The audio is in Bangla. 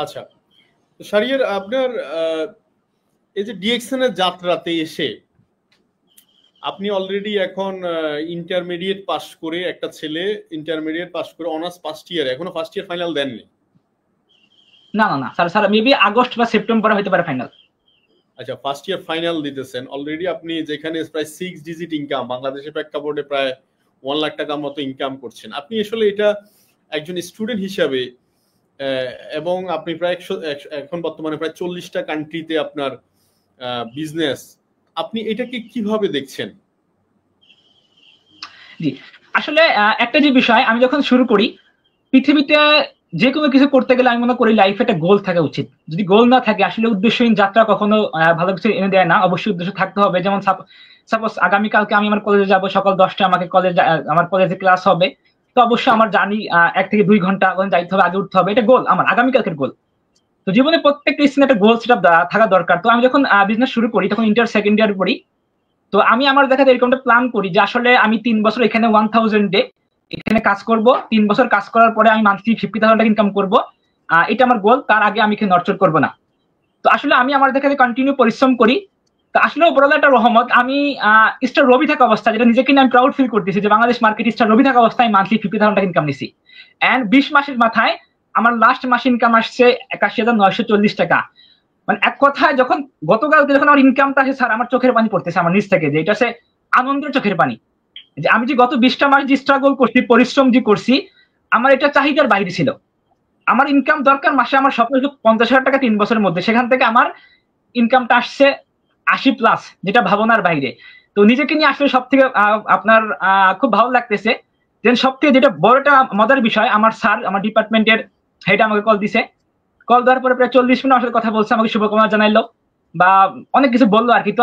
আচ্ছা, শাহরিয়ার আপনার এই যে ডিএক্সএন এর যাত্রাতে এসে আপনি অলরেডি এখন ইন্টারমিডিয়েট পাস করে, একটা ছেলে ইন্টারমিডিয়েট পাস করে অনার্স ফার্স্ট ইয়ার, এখনো ফার্স্ট ইয়ার ফাইনাল দেননি? না না না স্যার, স্যার মেবি আগস্ট বা সেপ্টেম্বরে হতে পারে ফাইনাল। আচ্ছা, ফার্স্ট ইয়ার ফাইনাল দিতেছেন অলরেডি আপনি, যেখানে প্রায় 6 ডিজিট ইনকাম, বাংলাদেশের প্রেক্ষাপটে প্রায় 1 লাখ টাকার মতো ইনকাম করছেন আপনি। আসলে এটা একজন স্টুডেন্ট হিসাবে, এবং আপনি প্রায় এখন বর্তমানে প্রায় 40টা কান্ট্রিতে আপনার বিজনেস, আপনি এটাকে কিভাবে দেখছেন? জি, আসলে একটা যে বিষয়, আমি যখন শুরু করি পৃথিবীতে যে কোনো কিছু করতে গেলে আমি মনে করি লাইফে একটা গোল থাকা উচিত। যদি গোল না থাকে আসলে উদ্দেশ্যহীন যাত্রা কখনো ভালো কিছু এনে দেয় না। অবশ্যই উদ্দেশ্য থাকতে হবে। যেমন সাপোজ আগামীকালকে আমি আমার কলেজে যাব, সকাল 10টায় আমাকে আমার কলেজে ক্লাস হবে, তো অবশ্যই আমার জার্নি 1 থেকে 2 ঘন্টা যাইতে হবে, আগে উঠতে হবে, এটা গোল আমার আগামীকালকের গোল। তো জীবনে প্রত্যেকটা স্থানে একটা গোল সেটা থাকা দরকার। তো আমি যখন বিজনেস শুরু করি তখন ইন্টার সেকেন্ড ইয়ার পড়ি। তো আমি আমার দেখাতে এরকমটা প্ল্যান করি যে আসলে আমি 3 বছর এখানে 1000 ডে এখানে কাজ করব, 3 বছর কাজ করার পরে আমি মান্থলি 50,000 টাকা ইনকাম করব। এটা আমার গোল, তার আগে আমি এখানে নড়চড় করবো না। তো আসলে আমি আমার দেখাতে কন্টিনিউ পরিশ্রম করি। তো আসলে উপরওয়ালা একটা রহমত, আমি স্টার রবি থাকা অবস্থা, যেটা নিজেকে নিয়ে আমি প্রাউড ফিল করতেছি যে বাংলাদেশ মার্কেট স্টার রবি থাকা অবস্থায় মান্থলি 50,000 টাকা ইনকাম নিছি। এন্ড 20 মাসের মাথায় আমার লাস্ট মাস ইনকাম আসছে 81,940 টাকা। মানে এক কথায় যখন গতকালকে যখন আমার ইনকামটা আসে স্যার, আমার চোখের পানি পড়তেছে আমার নিচ থেকে, যে এটা সে আনন্দের চোখের পানি। যে আমি যে গত 20টা মাস যে স্ট্রাগল করছি, পরিশ্রম যে করছি, আমার এটা চাহিদার বাইরে ছিল। আমার ইনকাম দরকার মাসে, আমার স্বপ্ন 50,000 টাকা 3 বছরের মধ্যে, সেখান থেকে আমার ইনকামটা আসছে 80+, যেটা ভাবনার বাইরে। তো নিজেকে নিয়ে আসলে সব থেকে আপনার খুব ভালো লাগতেছে। দেন সব থেকে যেটা বড়টা মজার বিষয়, আমার স্যার, আমার ডিপার্টমেন্টের হেড আমাকে কল দিছে। কল দেওয়ার পরে প্রায় 40 মিনিট আমার সাথে কথা বলছে, আমাকে শুভকামনা জানাইলো বা অনেক কিছু বললো আর কি। তো